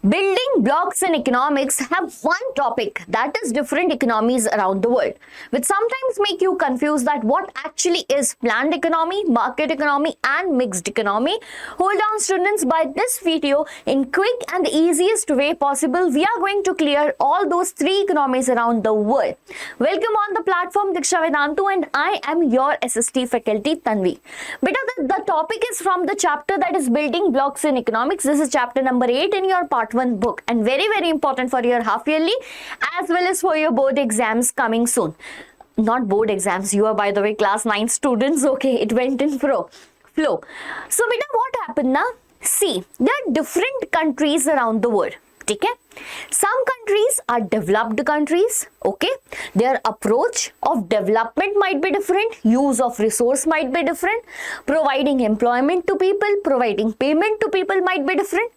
Building blocks in economics have one topic, that is different economies around the world, which sometimes make you confused that what actually is planned economy, market economy and mixed economy. Hold on students, by this video in quick and easiest way possible, we are going to clear all those three economies around the world. Welcome on the platform Vedantu, and I am your SST faculty Tanvi. Beta, the topic is from the chapter that is building blocks in economics. This is chapter number 8 in your part 1 book and very important for your half yearly as well as for your board exams coming soon. Not board exams, you are by the way class 9 students, okay, it went in flow. So beta, what happened now? See, there are different countries around the world. Okay? Some countries are developed countries, okay? Their approach of development might be different, use of resource might be different, providing employment to people, providing payment to people might be different.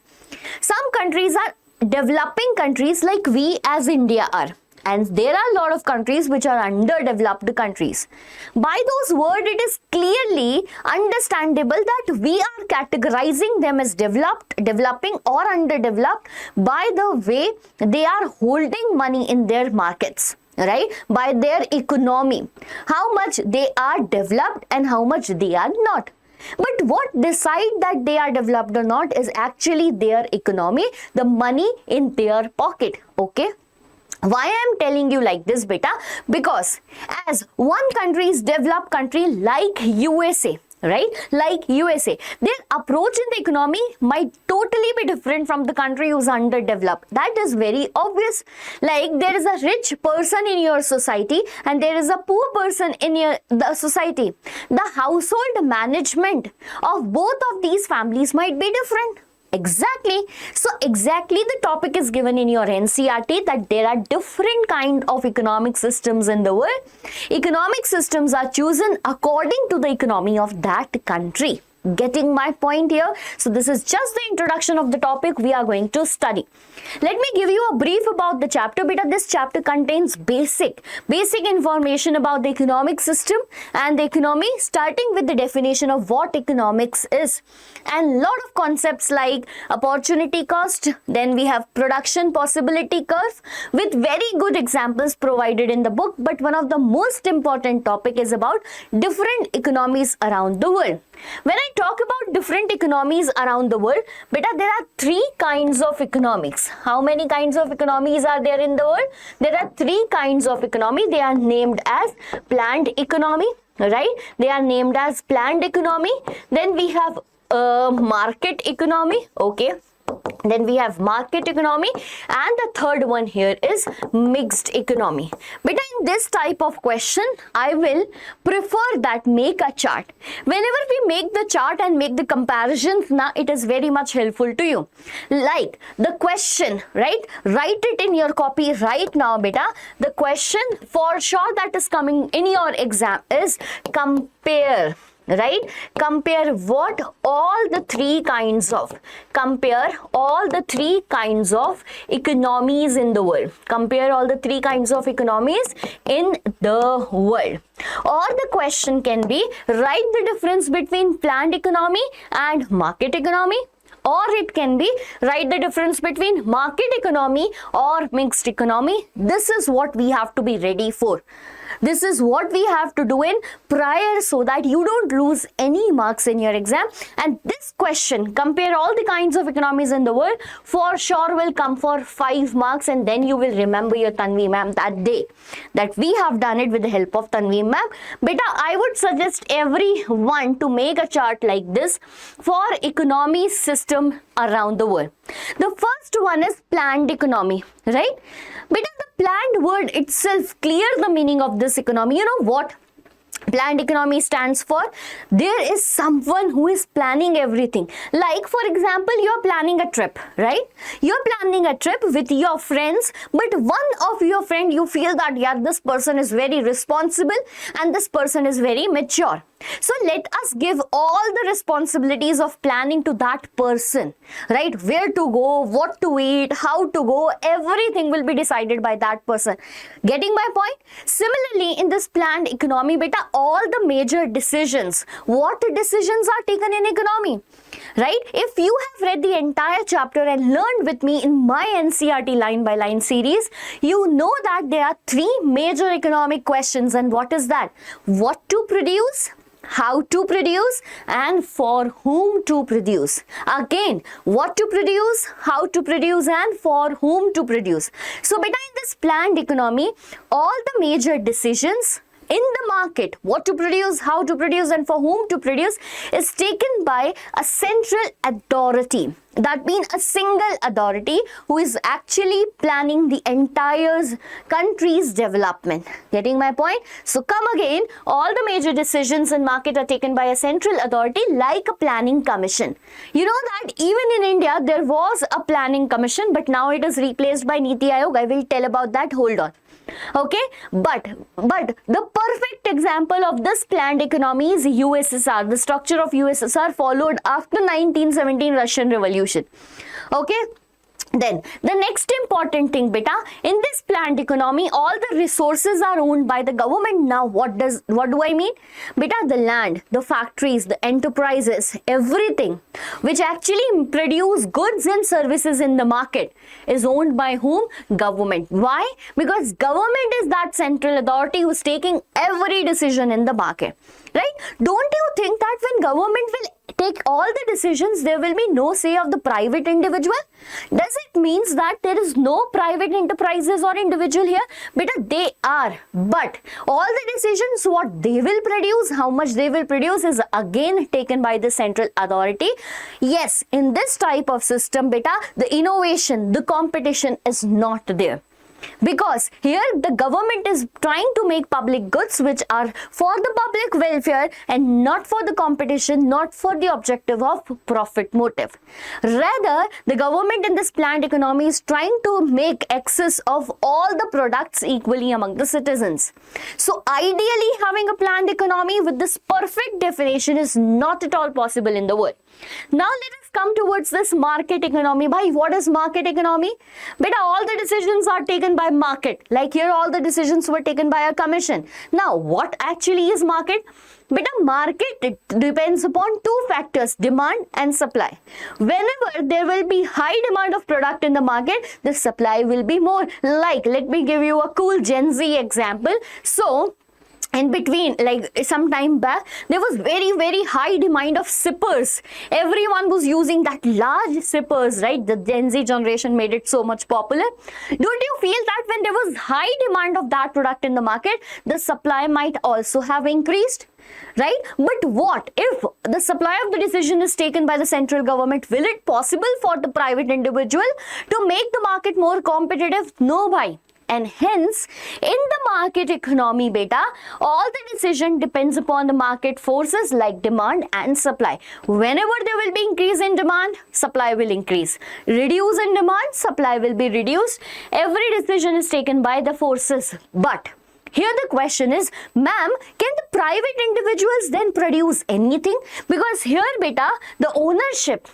Some countries are developing countries like we as India are. And there are a lot of countries which are underdeveloped countries. By those words, it is clearly understandable that we are categorizing them as developed, developing or underdeveloped by the way they are holding money in their markets, right? By their economy, how much they are developed and how much they are not. But what decide that they are developed or not is actually their economy, the money in their pocket, okay? Why I am telling you like this, beta? Because as one country is developed country like USA, right? Like USA, their approach in the economy might totally be different from the country who's underdeveloped. That is very obvious. Like there is a rich person in your society and there is a poor person in the society. The household management of both of these families might be different. Exactly. So exactly the topic is given in your NCERT that there are different kind of economic systems in the world. Economic systems are chosen according to the economy of that country. Getting my point here? So this is just the introduction of the topic we are going to study. Let me give you a brief about the chapter. Beta, this chapter contains basic information about the economic system and the economy, starting with the definition of what economics is and lot of concepts like opportunity cost. Then we have production possibility curve with very good examples provided in the book. But one of the most important topic is about different economies around the world. When I talk about different economies around the world, beta, there are three kinds of economics. How many kinds of economies are there in the world? There are three kinds of economy. They are named as planned economy, right? They are named as planned economy. Then we have market economy, okay? Then we have market economy, and the third one here is mixed economy. But in this type of question, I will prefer that make a chart. Whenever we make the chart and make the comparisons, now it is very much helpful to you. Like the question, right? Write it in your copy right now, beta. The question for sure that is coming in your exam is compare. Right? Compare what? All the three kinds of. Compare all the three kinds of economies in the world. Compare all the three kinds of economies in the world. Or the question can be, write the difference between planned economy and market economy. Or it can be, write the difference between market economy or mixed economy. This is what we have to be ready for. This is what we have to do in prior so that you don't lose any marks in your exam. And this question, compare all the kinds of economies in the world, for sure will come for 5 marks, and then you will remember your Tanvi Ma'am that day that we have done it with the help of Tanvi Ma'am. Beta, I would suggest everyone to make a chart like this for economy system around the world. The first one is planned economy, right? Beta, the planned word itself clear the meaning of this economy. You know what planned economy stands for? There is someone who is planning everything. Like for example, you're planning a trip, right? You're planning a trip with your friends, but one of your friend, you feel that yeah, this person is very responsible and this person is very mature. So let us give all the responsibilities of planning to that person, right? Where to go, what to eat, how to go, everything will be decided by that person. Getting my point? Similarly, in this planned economy, beta, all the major decisions, what decisions are taken in economy, right? If you have read the entire chapter and learned with me in my NCERT line by line series, you know that there are three major economic questions. And what is that? What to produce, how to produce, and for whom to produce. Again, what to produce, how to produce, and for whom to produce. So beta, in this planned economy, all the major decisions in the market, what to produce, how to produce, and for whom to produce, is taken by a central authority. That means a single authority who is actually planning the entire country's development. Getting my point? So come again, all the major decisions in market are taken by a central authority like a planning commission. You know that even in India there was a planning commission, but now it is replaced by Niti Aayog. I will tell about that. Hold on. Okay, but the perfect example of this planned economy is USSR. The structure of USSR followed after 1917 Russian Revolution. Okay. Then the next important thing, beta, in this planned economy, all the resources are owned by the government. Now what do I mean? Beta, the land, the factories, the enterprises, everything which actually produce goods and services in the market is owned by whom? Government. Why? Because government is that central authority who is taking every decision in the market. Right? Don't you think that when government will take all the decisions, there will be no say of the private individual? Does it means that there is no private enterprises or individual here? Beta, they are. But all the decisions, what they will produce, how much they will produce, is again taken by the central authority. Yes, in this type of system, beta, the innovation, the competition is not there. Because here the government is trying to make public goods which are for the public welfare and not for the competition, not for the objective of profit motive. Rather, the government in this planned economy is trying to make access of all the products equally among the citizens. So ideally, having a planned economy with this perfect definition is not at all possible in the world. Now let us come towards this market economy. Bhai, what is market economy? Beta, all the decisions are taken by market. Like here, all the decisions were taken by a commission. Now, what actually is market? Beta, market, it depends upon two factors, demand and supply. Whenever there will be high demand of product in the market, the supply will be more. Like, let me give you a cool Gen Z example. So, in between, like some time back, there was very high demand of sippers. Everyone was using that large sippers, right? The Gen Z generation made it so much popular. Don't you feel that when there was high demand of that product in the market, the supply might also have increased? Right? But what if the supply of the decision is taken by the central government? Will it possible for the private individual to make the market more competitive? No, bhai. And hence, in the market economy, beta, all the decision depends upon the market forces like demand and supply. Whenever there will be increase in demand, supply will increase. Reduce in demand, supply will be reduced. Every decision is taken by the forces. But here the question is, ma'am, can the private individuals then produce anything? Because here, beta, the ownership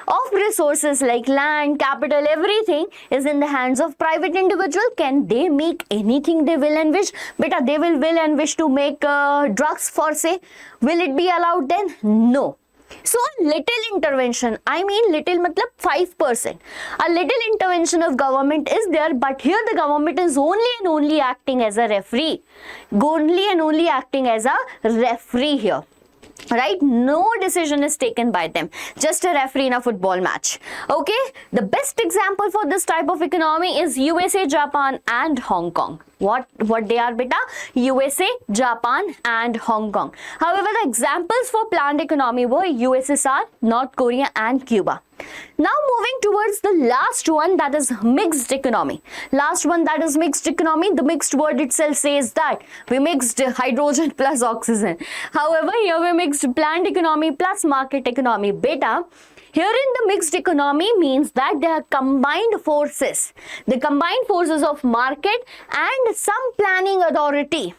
of resources like land, capital, everything is in the hands of private individual. Can they make anything they will and wish? Beta, they will and wish to make drugs for say. Will it be allowed then? No. So little intervention, I mean little matlab 5%. A little intervention of government is there, but here the government is only and only acting as a referee. Only and only acting as a referee here. Right? No decision is taken by them. Just a referee in a football match. Okay? The best example for this type of economy is USA, Japan and Hong Kong. What they are, beta? USA, Japan and Hong Kong. However, the examples for planned economy were USSR, North Korea and Cuba. Now moving towards the last one, that is mixed economy. Last one, that is mixed economy. The mixed word itself says that we mixed hydrogen plus oxygen. However, here we mixed planned economy plus market economy. Beta, here in the mixed economy means that there are combined forces. The combined forces of market and some planning authority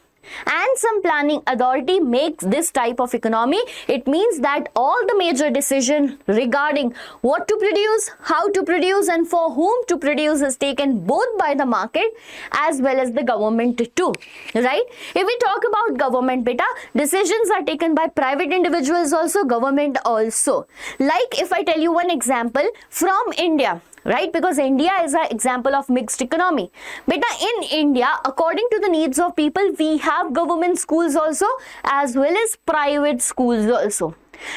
and some planning authority makes this type of economy, it means that all the major decision regarding what to produce, how to produce and for whom to produce is taken both by the market as well as the government too, right? If we talk about government, beta, decisions are taken by private individuals also, government also. Like if I tell you one example from India, right? Because India is an example of mixed economy. Beta, in India, according to the needs of people, we have government schools also as well as private schools also.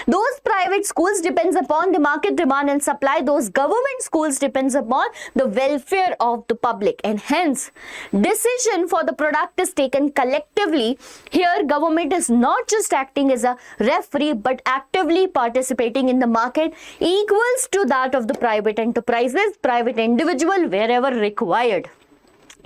Those private schools depends upon the market demand and supply. Those government schools depends upon the welfare of the public, and hence decision for the product is taken collectively. Here government is not just acting as a referee but actively participating in the market equals to that of the private enterprises, private individual wherever required.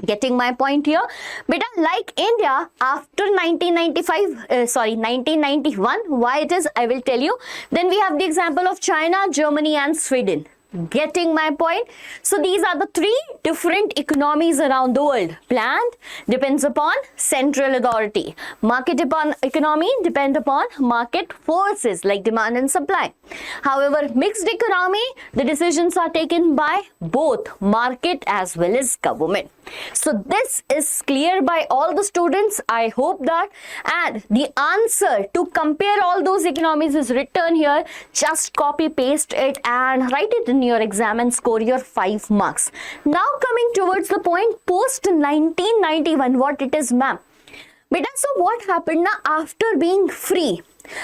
Getting my point here? Beta, like India after 1991, why it is, I will tell you. Then we have the example of China, Germany and Sweden. Getting my point? So these are the three different economies around the world. Planned depends upon central authority. Market economy depend upon market forces like demand and supply. However, mixed economy, the decisions are taken by both market as well as government. So this is clear by all the students, I hope that. And the answer to compare all those economies is written here. Just copy paste it and write it in your exam and score your 5 marks. Now coming towards the point post 1991, what it is, ma'am? Beta, so what happened now after being free?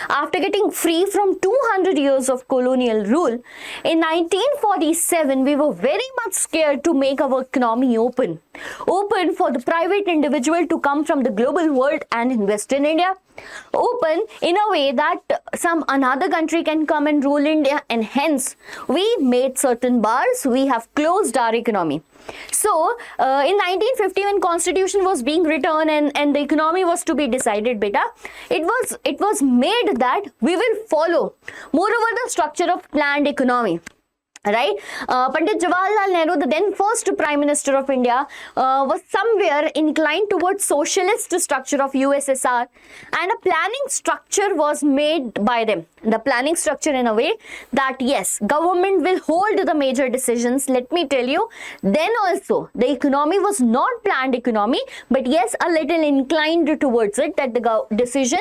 After getting free from 200 years of colonial rule, in 1947, we were very much scared to make our economy open for the private individual to come from the global world and invest in India. Open in a way that some another country can come and rule India, and hence we made certain bars. We have closed our economy. So in 1950, when constitution was being written and the economy was to be decided, beta, it was made that we will follow moreover the structure of planned economy. Right? Pandit Jawaharlal Nehru, the then first Prime Minister of India, was somewhere inclined towards socialist structure of USSR, and a planning structure was made by them. The planning structure in a way that yes, government will hold the major decisions. Let me tell you, then also the economy was not planned economy, but yes, a little inclined towards it, that the decision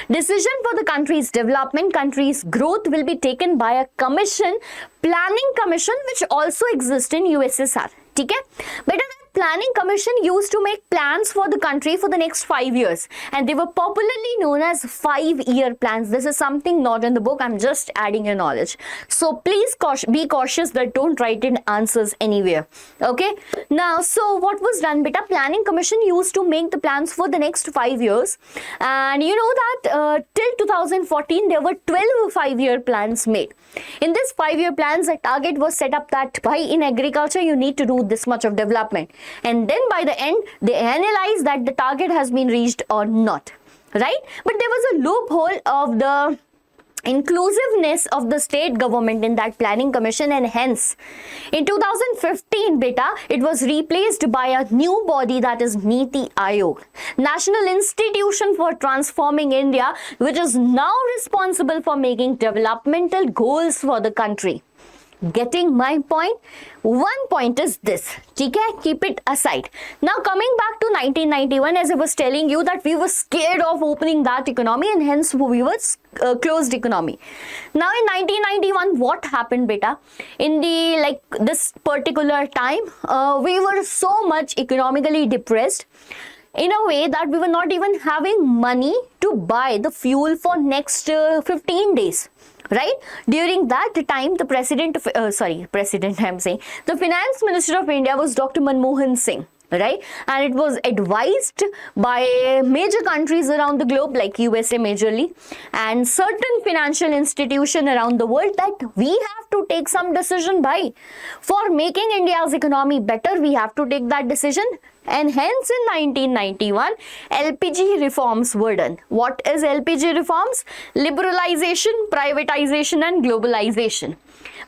for the country's development, country's growth will be taken by a commission, planning commission, which also exists in USSR. Okay? But that planning commission used to make plans for the country for the next 5 years, and they were popularly known as 5-year plans. This is something not in the book, I'm just adding your knowledge. So please be cautious that don't write in answers anywhere. Okay? Now, so what was done, beta? Planning commission used to make the plans for the next 5 years, and you know that till 2014 there were 12 5-year plans made. In this 5-year plans, a target was set up that by in agriculture you need to do this much of development, and then by the end they analyze that the target has been reached or not, right? But there was a loophole of the inclusiveness of the state government in that planning commission, and hence in 2015, beta, it was replaced by a new body, that is Niti Aayog, National Institution for Transforming India, which is now responsible for making developmental goals for the country. Getting my point? One point is this, okay? Keep it aside. Now coming back to 1991, as I was telling you that we were scared of opening that economy, and hence we were closed economy. Now in 1991, what happened, beta? In the this particular time, we were so much economically depressed in a way that we were not even having money to buy the fuel for next 15 days. Right? During that time, the the finance minister of India was Dr. Manmohan Singh. Right? And it was advised by major countries around the globe like USA majorly and certain financial institutions around the world that we have to take some decision by. For making India's economy better, we have to take that decision. And hence in 1991, LPG reforms were done. What is LPG reforms? Liberalization, privatization and globalization.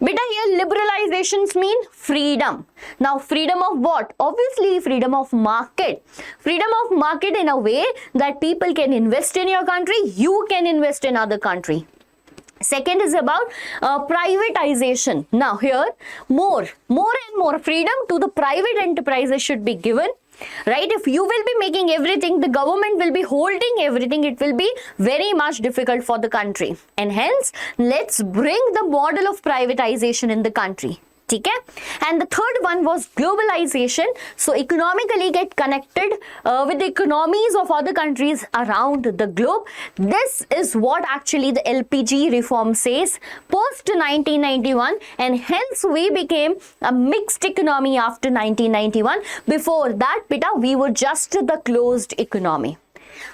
Beta, here liberalizations mean freedom. Now freedom of what? Obviously freedom of market. Freedom of market in a way that people can invest in your country, you can invest in other country. Second is about privatization. Now here more and more freedom to the private enterprises should be given. Right? If you will be making everything, the government will be holding everything, it will be very much difficult for the country. And hence, let's bring the model of privatization in the country. Okay? And the third one was globalization. So economically get connected with the economies of other countries around the globe. This is what actually the LPG reform says post 1991, and hence we became a mixed economy after 1991. Before that, beta, we were just the closed economy.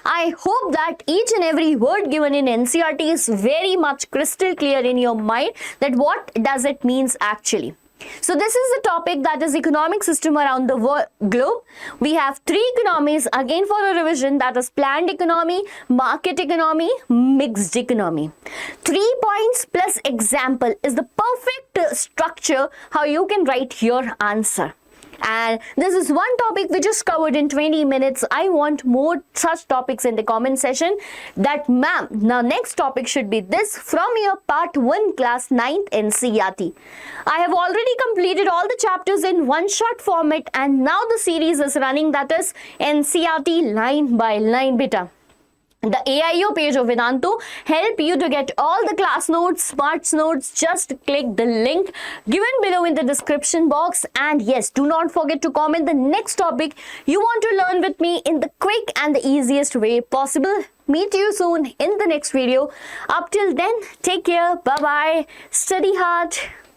I hope that each and every word given in NCERT is very much crystal clear in your mind that what does it means actually. So this is the topic, that is economic system around the globe. We have three economies again for a revision, that is planned economy, market economy, mixed economy. 3 points plus example is the perfect structure how you can write your answer. And this is one topic we just covered in 20 minutes. I want more such topics in the comment section. That ma'am, now next topic should be this from your part 1 class 9th NCERT. I have already completed all the chapters in one shot format, and now the series is running, that is NCERT line by line beta. The AIO page of Vedantu help you to get all the class notes, smarts notes. Just click the link given below in the description box. And yes, do not forget to comment the next topic you want to learn with me in the quick and the easiest way possible. Meet you soon in the next video. Up till then, take care. Bye-bye. Study hard.